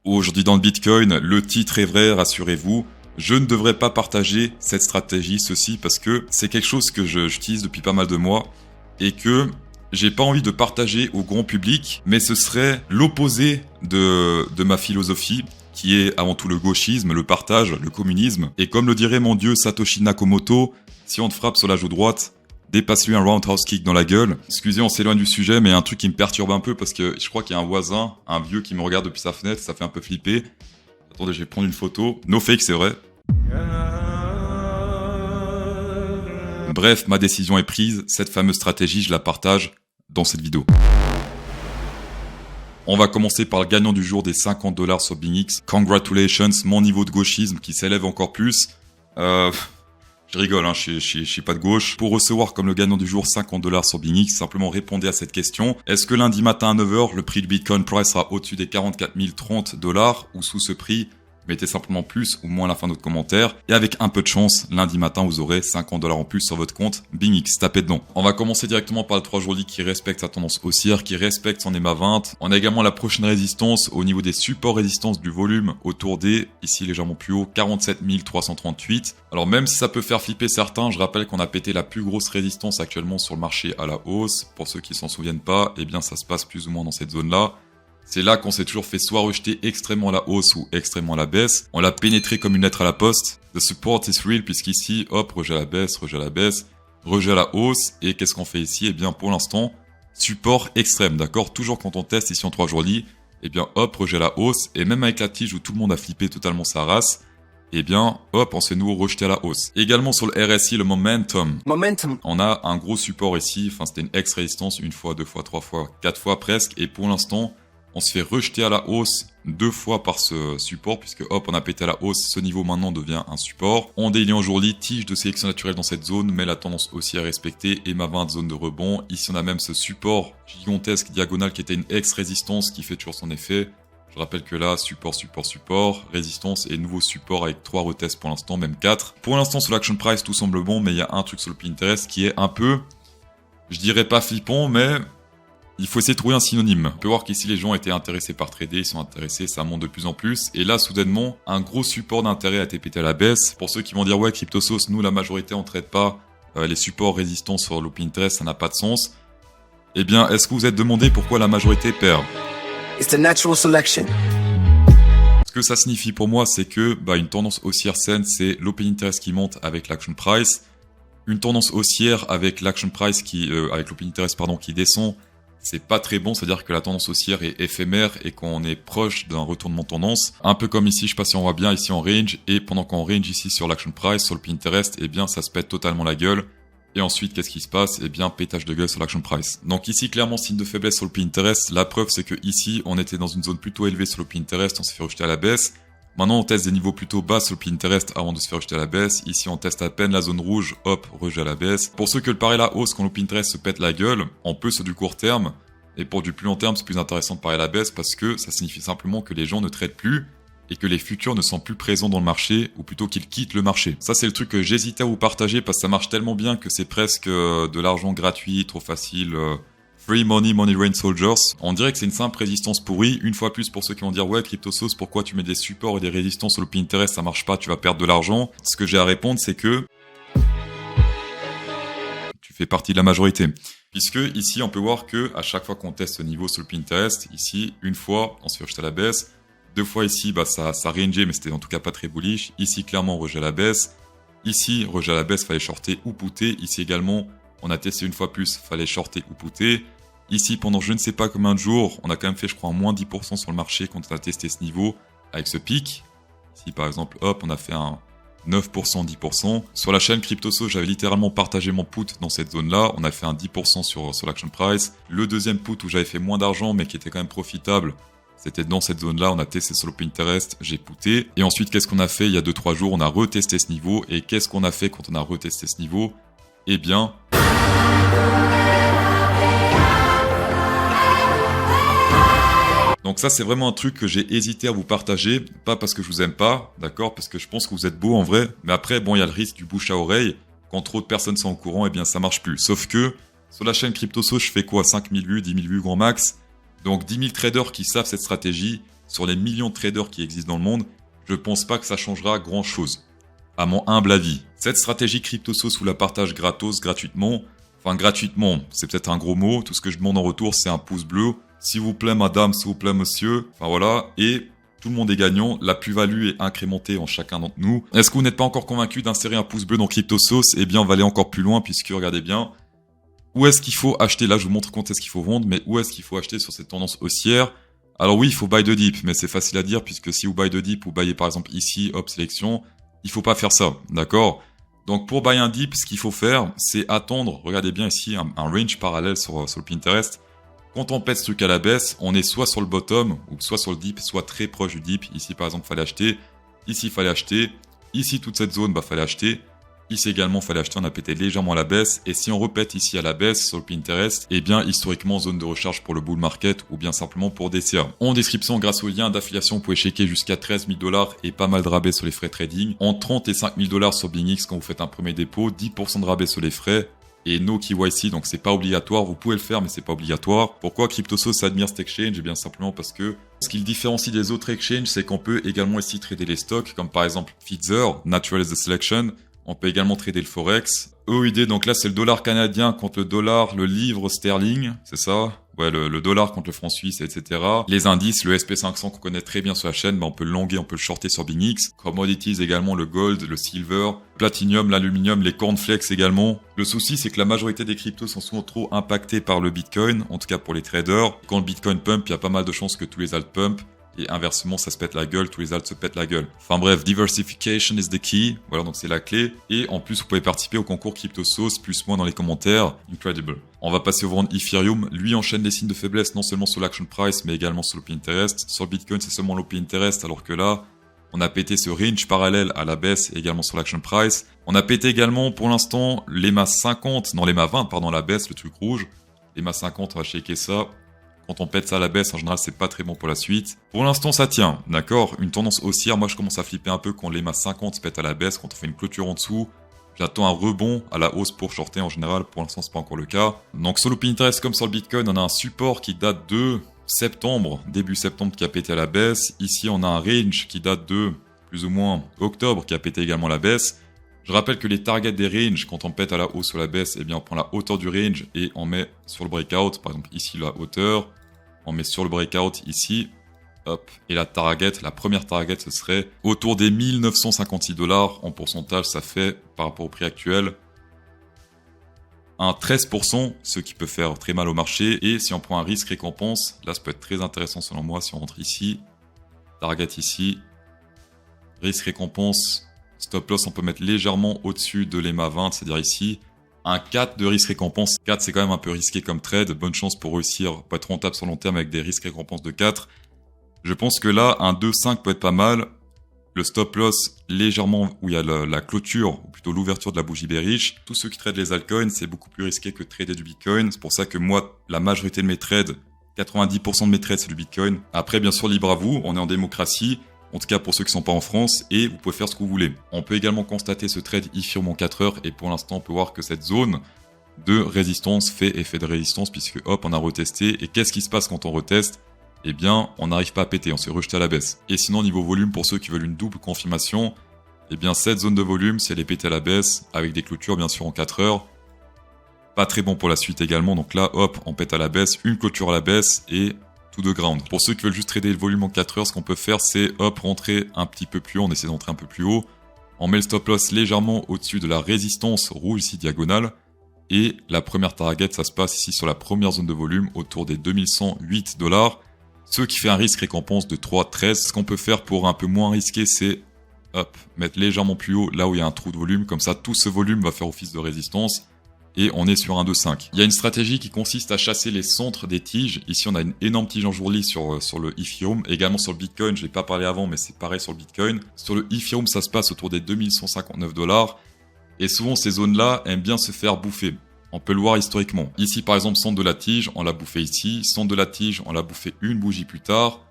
Aujourd'hui dans le Bitcoin, le titre est vrai, rassurez-vous. Je ne devrais pas partager cette stratégie, ceci, parce que c'est quelque chose que j'utilise depuis pas mal de mois et que j'ai pas envie de partager au grand public, mais ce serait l'opposé de ma philosophie, qui est avant tout le gauchisme, le partage, le communisme. Et comme le dirait mon dieu Satoshi Nakamoto, si on te frappe sur la joue droite, dépasse-lui un roundhouse kick dans la gueule. Excusez, on s'éloigne du sujet, mais il y a un truc qui me perturbe un peu parce que je crois qu'il y a un voisin, un vieux qui me regarde depuis sa fenêtre, ça fait un peu flipper. Attendez, je vais prendre une photo. No fake, c'est vrai. Bref, ma décision est prise. Cette fameuse stratégie, je la partage dans cette vidéo. On va commencer par le gagnant du jour des $50 sur BingX. Congratulations, mon niveau de gauchisme qui s'élève encore plus. Je rigole, hein, je suis pas de gauche. Pour recevoir comme le gagnant du jour $50 sur BingX, simplement répondez à cette question. Est-ce que lundi matin à 9h, le prix du Bitcoin Price sera au-dessus des 44 030 $ ou sous ce prix? Mettez simplement plus ou moins à la fin de votre commentaire. Et avec un peu de chance, lundi matin, vous aurez $50 en plus sur votre compte BingX. Tapez dedans. On va commencer directement par le 3 jours qui respecte sa tendance haussière, qui respecte son EMA 20. On a également la prochaine résistance au niveau des supports résistance du volume autour des, ici légèrement plus haut, 47 338. Alors même si ça peut faire flipper certains, je rappelle qu'on a pété la plus grosse résistance actuellement sur le marché à la hausse. Pour ceux qui s'en souviennent pas, eh bien ça se passe plus ou moins dans cette zone-là. C'est là qu'on s'est toujours fait soit rejeter extrêmement à la hausse ou extrêmement à la baisse. On l'a pénétré comme une lettre à la poste. The support is real, puisqu'ici, hop, rejet à la baisse, rejet à la baisse, rejet à la hausse. Et qu'est-ce qu'on fait ici? Eh bien, pour l'instant, support extrême, d'accord? Toujours quand on teste ici en 3 jours, eh bien, hop, rejet à la hausse. Et même avec la tige où tout le monde a flippé totalement sa race, eh bien, hop, on s'est nouveau rejeté à la hausse. Également sur le RSI, le momentum. On a un gros support ici. Enfin, c'était une ex-résistance, 1 fois, 2 fois, 3 fois, 4 fois presque. Et pour l'instant, on se fait rejeter à la hausse 2 fois par ce support, puisque hop, on a pété à la hausse, ce niveau maintenant devient un support. On daily en journée, tige de sélection naturelle dans cette zone, mais la tendance aussi à respecter, EMA 20, zone de rebond. Ici, on a même ce support gigantesque diagonal qui était une ex-résistance qui fait toujours son effet. Je rappelle que là, support, support, support, résistance et nouveau support avec 3 retests pour l'instant, même 4. Pour l'instant, sur l'action price, tout semble bon, mais il y a un truc sur le Pinterest qui est un peu, je dirais pas flippant, mais il faut essayer de trouver un synonyme. On peut voir qu'ici les gens étaient intéressés par trader, ils sont intéressés, ça monte de plus en plus. Et là, soudainement, un gros support d'intérêt a été pété à la baisse. Pour ceux qui vont dire ouais, CryptoSauce, nous la majorité on traite pas les supports résistants sur le Pinterest, ça n'a pas de sens. Eh bien, est-ce que vous êtes demandé pourquoi la majorité perd? It's the natural selection. Ce que ça signifie pour moi, c'est que une tendance haussière saine, c'est l'open interest qui monte avec l'action price. Une tendance haussière avec l'action price avec l'open interest qui descend. C'est pas très bon, c'est-à-dire que la tendance haussière est éphémère et qu'on est proche d'un retournement de tendance. Un peu comme ici, je sais pas si on voit bien, ici en range, et pendant qu'on range ici sur l'action price, sur le Pinterest, eh bien ça se pète totalement la gueule. Et ensuite, qu'est-ce qui se passe? Eh bien, pétage de gueule sur l'action price. Donc ici, clairement, signe de faiblesse sur le Pinterest. La preuve, c'est que ici, on était dans une zone plutôt élevée sur le Pinterest, on s'est fait rejeter à la baisse. Maintenant, on teste des niveaux plutôt bas sur le Pinterest avant de se faire rejeter à la baisse. Ici, on teste à peine la zone rouge, hop, rejet à la baisse. Pour ceux que le pari à la hausse quand le Pinterest se pète la gueule, on peut sur du court terme. Et pour du plus long terme, c'est plus intéressant de parier à la baisse parce que ça signifie simplement que les gens ne traitent plus et que les futurs ne sont plus présents dans le marché ou plutôt qu'ils quittent le marché. Ça, c'est le truc que j'hésitais à vous partager parce que ça marche tellement bien que c'est presque de l'argent gratuit, trop facile. Free money, money rain soldiers. On dirait que c'est une simple résistance pourrie. Une fois plus pour ceux qui vont dire ouais, CryptoSauce, pourquoi tu mets des supports et des résistances sur le Pinterest, ça marche pas, tu vas perdre de l'argent. Ce que j'ai à répondre, c'est que tu fais partie de la majorité. Puisque ici, on peut voir que à chaque fois qu'on teste ce niveau sur le Pinterest, ici, une fois, on se fait rejeter à la baisse. 2 fois ici, ça rangeait, mais c'était en tout cas pas très bullish. Ici, clairement, rejet à la baisse. Ici, rejet à la baisse, fallait shorter ou putter. Ici également, on a testé une fois plus, fallait shorter ou putter. Ici, pendant je ne sais pas combien de jours, on a quand même fait, je crois, moins 10% sur le marché quand on a testé ce niveau avec ce pic. Ici, par exemple, hop, on a fait un 9%, 10%. Sur la chaîne CryptoSauce, j'avais littéralement partagé mon put dans cette zone-là. On a fait un 10% sur l'action price. Le deuxième put où j'avais fait moins d'argent, mais qui était quand même profitable, c'était dans cette zone-là. On a testé sur le Pinterest, j'ai puté. Et ensuite, qu'est-ce qu'on a fait il y a 2-3 jours? On a retesté ce niveau. Et qu'est-ce qu'on a fait quand on a retesté ce niveau? Eh bien, donc ça, c'est vraiment un truc que j'ai hésité à vous partager. Pas parce que je vous aime pas, d'accord? Parce que je pense que vous êtes beaux en vrai. Mais après, bon, il y a le risque du bouche à oreille. Quand trop de personnes sont au courant, eh bien, ça marche plus. Sauf que, sur la chaîne CryptoSauce, je fais quoi? 5000 vues, 10 000 vues grand max. Donc 10 000 traders qui savent cette stratégie sur les millions de traders qui existent dans le monde, je pense pas que ça changera grand chose. À mon humble avis. Cette stratégie CryptoSauce vous la partage gratos, gratuitement. Enfin, gratuitement, c'est peut-être un gros mot. Tout ce que je demande en retour, c'est un pouce bleu. S'il vous plaît, madame, s'il vous plaît, monsieur. Enfin, voilà. Et tout le monde est gagnant. La plus-value est incrémentée en chacun d'entre nous. Est-ce que vous n'êtes pas encore convaincu d'insérer un pouce bleu dans CryptoSauce? Eh bien, on va aller encore plus loin puisque, regardez bien, où est-ce qu'il faut acheter? Là, je vous montre quand est-ce qu'il faut vendre, mais où est-ce qu'il faut acheter sur cette tendance haussière? Alors oui, il faut buy the dip, mais c'est facile à dire puisque si vous buy the dip, vous buyez par exemple ici, hop, sélection, il faut pas faire ça, d'accord? Donc pour buy un dip, ce qu'il faut faire, c'est attendre, regardez bien ici, un range parallèle sur le Pinterest. Quand on pète ce truc à la baisse, on est soit sur le bottom, ou soit sur le dip, soit très proche du dip. Ici par exemple, fallait acheter, ici fallait acheter, ici toute cette zone, fallait acheter. Ici également, fallait acheter, on a pété légèrement à la baisse. Et si on repète ici à la baisse sur le Pinterest, eh bien, historiquement, zone de recharge pour le bull market ou bien simplement pour DCA. En description, grâce au lien d'affiliation, vous pouvez checker jusqu'à 13 000 $ et pas mal de rabais sur les frais trading. En 30 et 5 000 $ sur BingX quand vous faites un premier dépôt, 10% de rabais sur les frais. Et no KYC, donc c'est pas obligatoire, vous pouvez le faire mais c'est pas obligatoire. Pourquoi CryptoSauce admire cet exchange? Eh bien simplement parce que ce qui le différencie des autres exchanges, c'est qu'on peut également ici trader les stocks, comme par exemple Pfizer, Natural the Selection. On peut également trader le Forex. EUD, donc là c'est le dollar canadien contre le dollar, le livre sterling, c'est ça? Ouais, le dollar contre le franc suisse, etc. Les indices, le SP500 qu'on connaît très bien sur la chaîne, on peut le longuer, on peut le shorter sur BingX. Commodities également, le gold, le silver, platinum, l'aluminium, les cornflakes également. Le souci, c'est que la majorité des cryptos sont souvent trop impactés par le Bitcoin, en tout cas pour les traders. Quand le Bitcoin pump, il y a pas mal de chances que tous les alt pump. Et inversement, ça se pète la gueule, tous les alts se pètent la gueule. Enfin bref, diversification is the key. Voilà, donc c'est la clé. Et en plus, vous pouvez participer au concours CryptoSauce, plus moi dans les commentaires. Incredible. On va passer au vendre Ethereum. Lui enchaîne les signes de faiblesse, non seulement sur l'action price, mais également sur le Pinterest. Sur le Bitcoin, c'est seulement le Pinterest, alors que là, on a pété ce range parallèle à la baisse, et également sur l'action price. On a pété également, pour l'instant, l'EMA 50, non, l'EMA 20, pardon, à la baisse, le truc rouge. L'EMA 50, on va checker ça. Quand on pète ça à la baisse, en général, c'est pas très bon pour la suite. Pour l'instant, ça tient, d'accord? Une tendance haussière, moi, je commence à flipper un peu quand l'EMA 50 se pète à la baisse, quand on fait une clôture en dessous. J'attends un rebond à la hausse pour shorter en général. Pour l'instant, c'est pas encore le cas. Donc, sur le Pinterest comme sur le Bitcoin, on a un support qui date de septembre, début septembre, qui a pété à la baisse. Ici, on a un range qui date de plus ou moins octobre, qui a pété également à la baisse. Je rappelle que les targets des ranges, quand on pète à la hausse ou à la baisse, eh bien, on prend la hauteur du range et on met sur le breakout. Par exemple, ici, la hauteur. On met sur le breakout ici. Hop. Et la target, la première target, ce serait autour des 1956 $. En pourcentage, ça fait, par rapport au prix actuel, un 13%, ce qui peut faire très mal au marché. Et si on prend un risque-récompense, là, ça peut être très intéressant selon moi. Si on rentre ici, target ici, risque-récompense, stop loss, on peut mettre légèrement au-dessus de l'EMA 20, c'est-à-dire ici. Un 4 de risque-récompense. 4, c'est quand même un peu risqué comme trade. Bonne chance pour réussir, pas être rentable sur long terme avec des risques-récompenses de 4. Je pense que là, un 2,5 peut être pas mal. Le stop loss, légèrement, où il y a la clôture, ou plutôt l'ouverture de la bougie bearish. Tous ceux qui tradent les altcoins, c'est beaucoup plus risqué que de trader du Bitcoin. C'est pour ça que moi, la majorité de mes trades, 90% de mes trades, c'est du Bitcoin. Après, bien sûr, libre à vous. On est en démocratie. En tout cas, pour ceux qui sont pas en France, et vous pouvez faire ce que vous voulez. On peut également constater ce trade Ethereum en 4 heures, et pour l'instant, on peut voir que cette zone de résistance fait effet de résistance, puisque hop, on a retesté. Et qu'est-ce qui se passe quand on reteste? Eh bien, on n'arrive pas à péter, on s'est rejeté à la baisse. Et sinon, niveau volume, pour ceux qui veulent une double confirmation, eh bien, cette zone de volume, si elle est pétée à la baisse, avec des clôtures, bien sûr, en 4 heures, pas très bon pour la suite également. Donc là, hop, on pète à la baisse, une clôture à la baisse, et tout de ground. Pour ceux qui veulent juste trader le volume en 4 heures, ce qu'on peut faire, c'est hop, rentrer un petit peu plus haut, on essaie d'entrer un peu plus haut. On met le stop loss légèrement au-dessus de la résistance rouge ici diagonale. Et la première target, ça se passe ici sur la première zone de volume, autour des 2108 $. Ce qui fait un risque récompense de 3,13. Ce qu'on peut faire pour un peu moins risquer, c'est hop, mettre légèrement plus haut là où il y a un trou de volume. Comme ça, tout ce volume va faire office de résistance. Et on est sur un 2,5. Il y a une stratégie qui consiste à chasser les centres des tiges. Ici, on a une énorme tige en jourly sur le Ethereum. Également sur le Bitcoin, je n'ai pas parlé avant, mais c'est pareil sur le Bitcoin. Sur le Ethereum, ça se passe autour des 2159 $. Et souvent, ces zones-là aiment bien se faire bouffer. On peut le voir historiquement. Ici, par exemple, centre de la tige, on l'a bouffé ici. Centre de la tige, on l'a bouffé une bougie plus tard.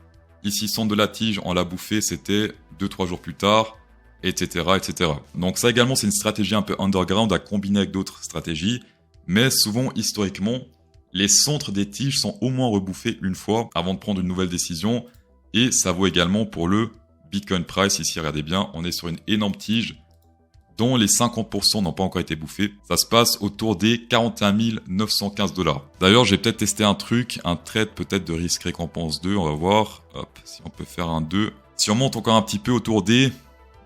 Ici, centre de la tige, on l'a bouffé, c'était 2-3 jours plus tard. Etc., etc. Donc ça également, c'est une stratégie un peu underground à combiner avec d'autres stratégies. Mais souvent, historiquement, les centres des tiges sont au moins rebouffés une fois avant de prendre une nouvelle décision. Et ça vaut également pour le Bitcoin Price. Ici, regardez bien, on est sur une énorme tige dont les 50% n'ont pas encore été bouffés. Ça se passe autour des 41 915 $. D'ailleurs, j'ai peut-être testé un truc, un trade peut-être de risque récompense 2, on va voir. Hop, si on peut faire un 2. Si on monte encore un petit peu autour des...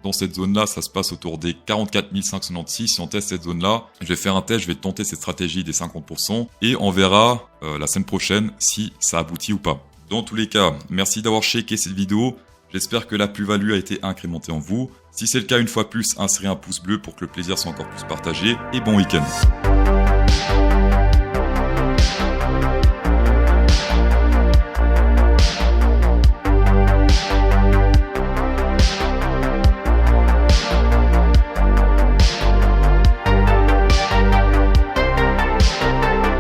Dans cette zone-là, ça se passe autour des 44 596. Si on teste cette zone-là, je vais faire un test, je vais tenter cette stratégie des 50% et on verra la semaine prochaine si ça aboutit ou pas. Dans tous les cas, merci d'avoir checké cette vidéo. J'espère que la plus-value a été incrémentée en vous. Si c'est le cas, une fois plus, insérez un pouce bleu pour que le plaisir soit encore plus partagé. Et bon week-end.